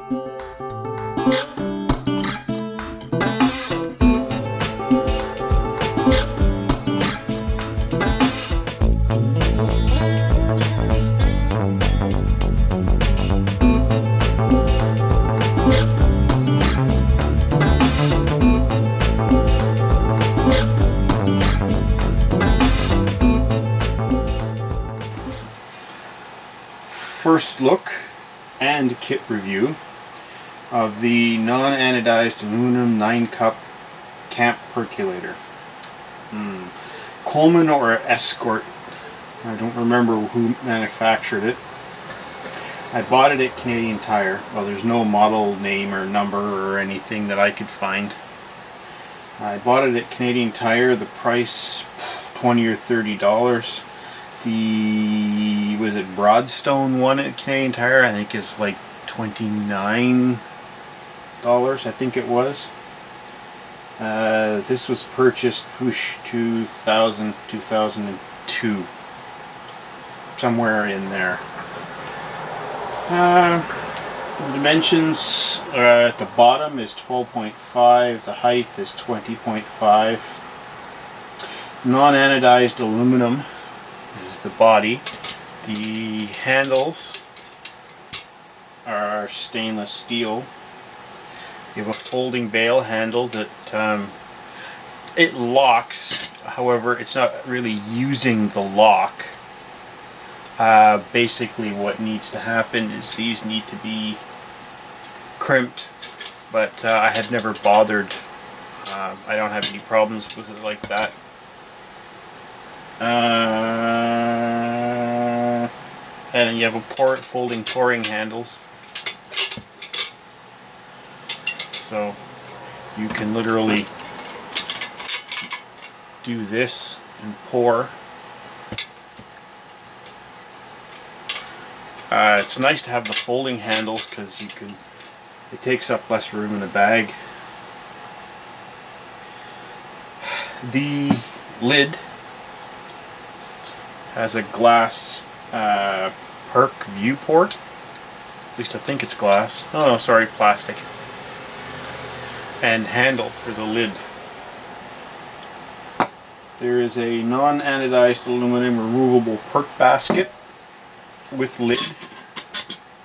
First look and kit review of the non-anodized aluminum 9-cup camp percolator. Coleman or Escort, I don't remember who manufactured it. I bought it at Canadian Tire. Well, there's no model name or number or anything that I could find. I bought it at Canadian Tire. The price $20 or $30. The, was it Broadstone one at Canadian Tire? I think is like $29, I think it was. This was purchased 2002, somewhere in there. The dimensions at the bottom is 12.5, the height is 20.5. Non-anodized aluminum is the body. The handles are stainless steel. You have a folding bail handle that it locks, however it's not really using the lock. Basically what needs to happen is these need to be crimped, but I have never bothered. I don't have any problems with it like that. And you have a folding pouring handles, so you can literally do this and pour. It's nice to have the folding handles because it takes up less room in the bag. The lid has a glass perk viewport. At least I think it's glass. Oh no, sorry, plastic. And handle for the lid. There is a non-anodized aluminum removable perk basket with lid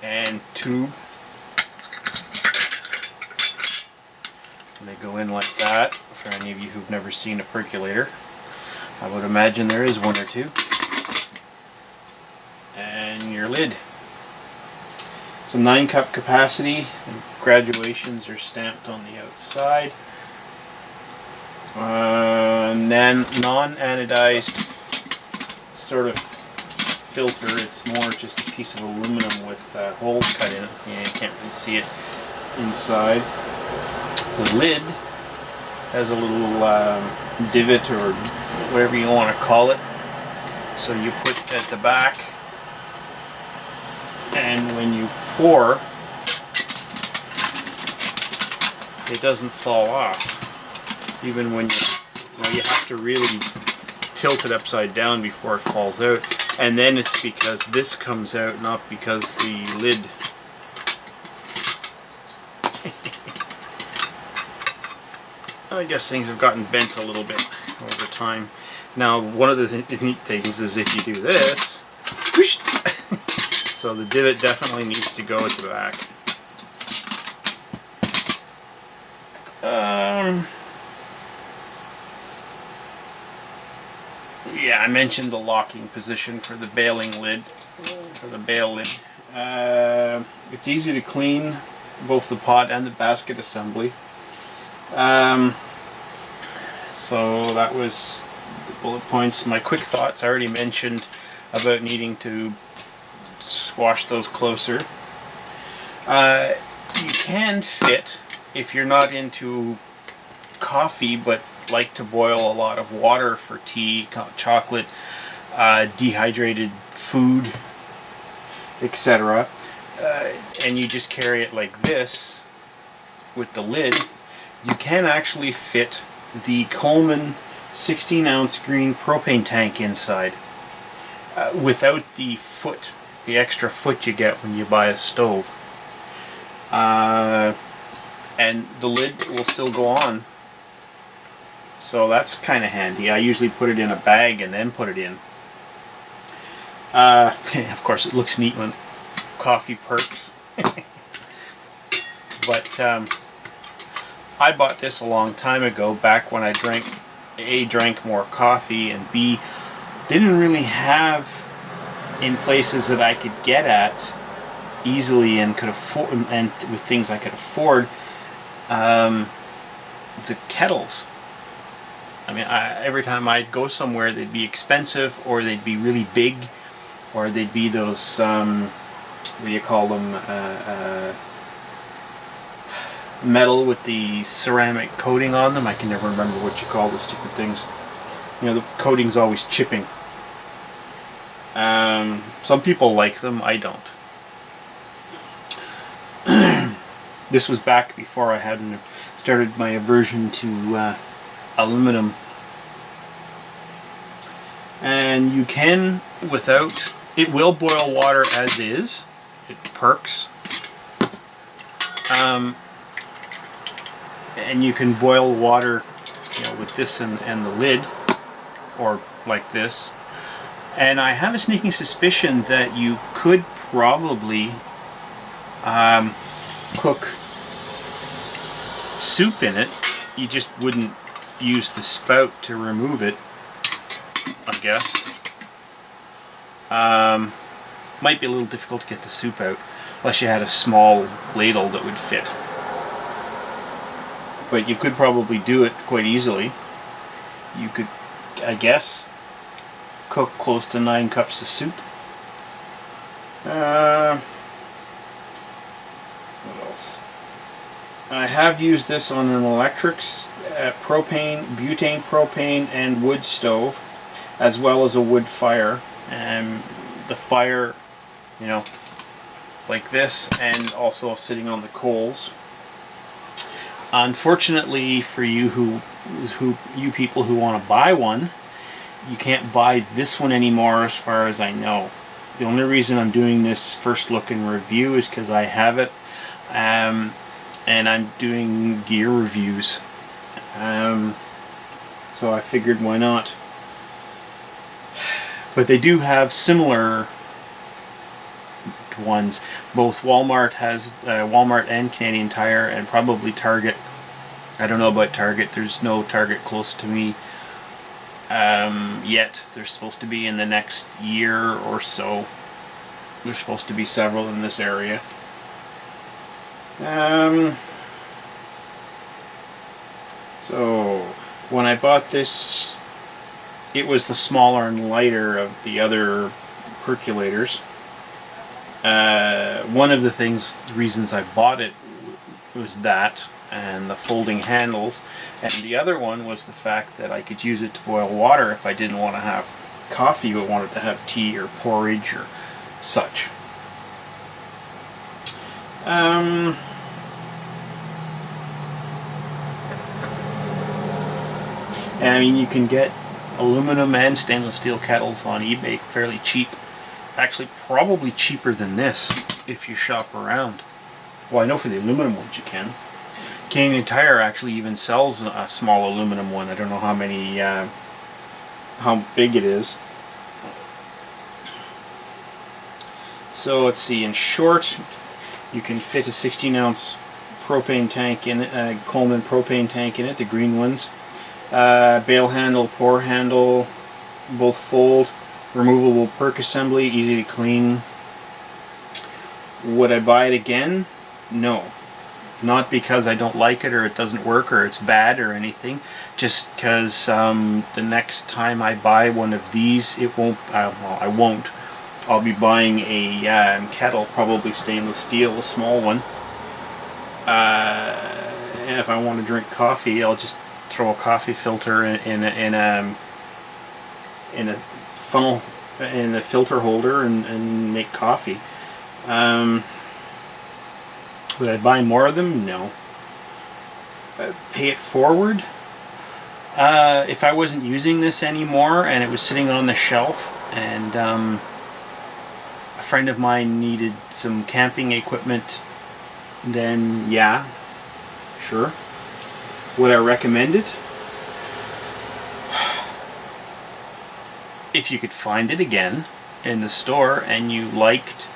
and tube. And they go in like that. For any of you who've never seen a percolator, I would imagine there is one or two. And your lid. So 9-cup capacity. The graduations are stamped on the outside. And then non-anodized sort of filter. It's more just a piece of aluminum with holes cut in it. Yeah, you can't really see it inside. The lid has a little divot or whatever you want to call it. So you put it at the back, and when you pour, it doesn't fall off. Even when you have to really tilt it upside down before it falls out. And then it's because this comes out, not because the lid. I guess things have gotten bent a little bit over time. Now, one of the neat things is if you do this, whoosh, so the divot definitely needs to go at the back. Yeah, I mentioned the locking position for the bailing lid, for the bail lid. It's easy to clean, both the pot and the basket assembly. So that was the bullet points. My quick thoughts, I already mentioned about needing to squash those closer. You can fit, if you're not into coffee but like to boil a lot of water for tea, chocolate, dehydrated food, etc. And you just carry it like this with the lid, you can actually fit the Coleman 16-ounce green propane tank inside without the extra foot you get when you buy a stove. and the lid will still go on. So that's kind of handy. I usually put it in a bag and then put it in. Of course, it looks neat when coffee perks. But I bought this a long time ago, back when I drank more coffee, and B, didn't really have in places that I could get at easily and could afford, and with things I could afford, the kettles. I mean, every time I'd go somewhere, they'd be expensive, or they'd be really big, or they'd be those, what do you call them, metal with the ceramic coating on them. I can never remember what you call the stupid things. You know, the coating's always chipping. Some people like them, I don't. This was back before I had started my aversion to aluminum. And you can, without, it will boil water as is. It perks. And you can boil water, you know, with this and the lid, or like this. And I have a sneaking suspicion that you could probably cook soup in it. You just wouldn't use the spout to remove it, I guess. Might be a little difficult to get the soup out, unless you had a small ladle that would fit. But you could probably do it quite easily. You could, I guess, cook close to 9 cups of soup. What else? I have used this on an electrics, propane, butane propane, and wood stove, as well as a wood fire. And the fire, you know, like this, and also sitting on the coals. Unfortunately for you you people who want to buy one, you can't buy this one anymore, as far as I know. The only reason I'm doing this first look and review is because I have it, and I'm doing gear reviews. So I figured, why not? But they do have similar ones. Both Walmart has Walmart and Canadian Tire, and probably Target. I don't know about Target. There's no Target close to me yet. They're supposed to be in the next year or so. There's supposed to be several in this area. So when I bought this, it was the smaller and lighter of the other percolators. One of the reasons I bought it was that, and the folding handles, and the other one was the fact that I could use it to boil water if I didn't want to have coffee but wanted to have tea or porridge or such. I mean, you can get aluminum and stainless steel kettles on eBay fairly cheap. Actually, probably cheaper than this if you shop around. Well, I know for the aluminum ones you can. Canadian Tire actually even sells a small aluminum one. I don't know how many, how big it is. So let's see. In short, you can fit a 16-ounce propane tank in it, Coleman propane tank in it, the green ones. Bail handle, pour handle, both fold. Removable perk assembly, easy to clean. Would I buy it again? No. Not because I don't like it or it doesn't work or it's bad or anything. Just because the next time I buy one of these, it won't. Well, I won't. I'll be buying a kettle, probably stainless steel, a small one. And if I want to drink coffee, I'll just throw a coffee filter in a funnel, in a filter holder, and make coffee. Would I buy more of them? No. Pay it forward? If I wasn't using this anymore and it was sitting on the shelf, and a friend of mine needed some camping equipment then yeah, sure. Would I recommend it? If you could find it again in the store and you liked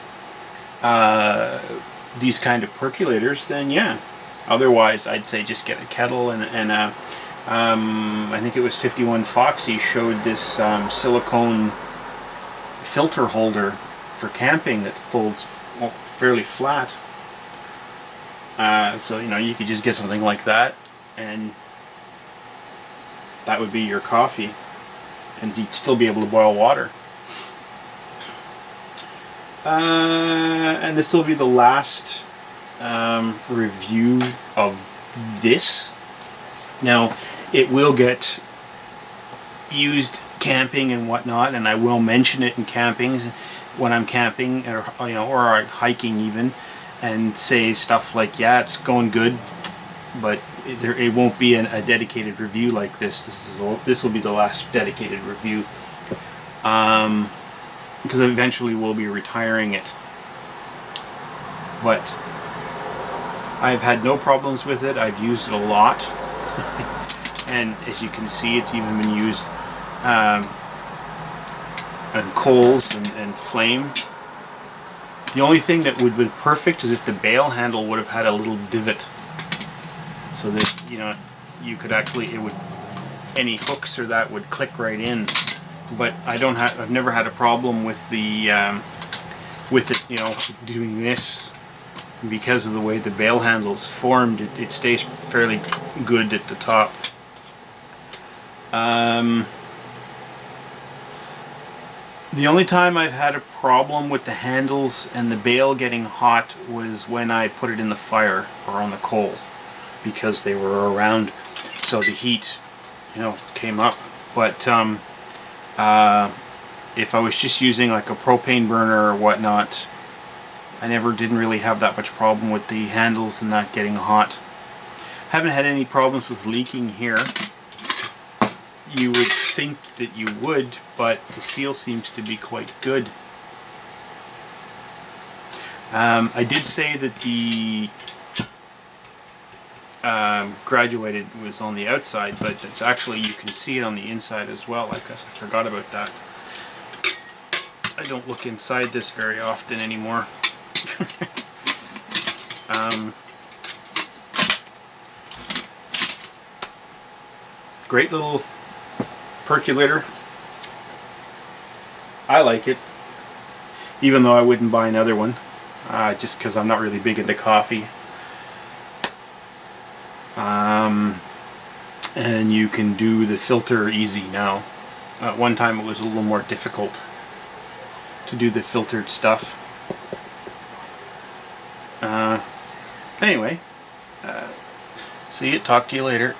these kind of percolators, then yeah. Otherwise, I'd say just get a kettle and I think it was 51 Foxy showed this silicone filter holder for camping that folds fairly flat. So, you know, you could just get something like that and that would be your coffee. And you'd still be able to boil water. And this will be the last review of this. Now, it will get used camping and whatnot, and I will mention it in campings when I'm camping, or you know, or hiking even, and say stuff like, "Yeah, it's going good," but it won't be a dedicated review like this. This will be the last dedicated review, because eventually we'll be retiring it. But I've had no problems with it. I've used it a lot, and as you can see, it's even been used on coals and flame. The only thing that would be perfect is if the bail handle would have had a little divot, so that, you know, you could actually, it would, any hooks or that would click right in. But I've never had a problem with the with it, you know, doing this, because of the way the bail handle is formed. It stays fairly good at the top. The only time I've had a problem with the handles and the bail getting hot was when I put it in the fire or on the coals, because they were around, so the heat, you know, came up. But if I was just using like a propane burner or whatnot, I didn't really have that much problem with the handles and not getting hot. Haven't had any problems with leaking here. You would think that you would, but the seal seems to be quite good. I did say that the graduated was on the outside, but it's actually, you can see it on the inside as well. I guess I forgot about that. I don't look inside this very often anymore. Great little percolator. I like it, even though I wouldn't buy another one, just because I'm not really big into coffee. And you can do the filter easy now. At one time it was a little more difficult to do the filtered stuff. Anyway, see you, talk to you later.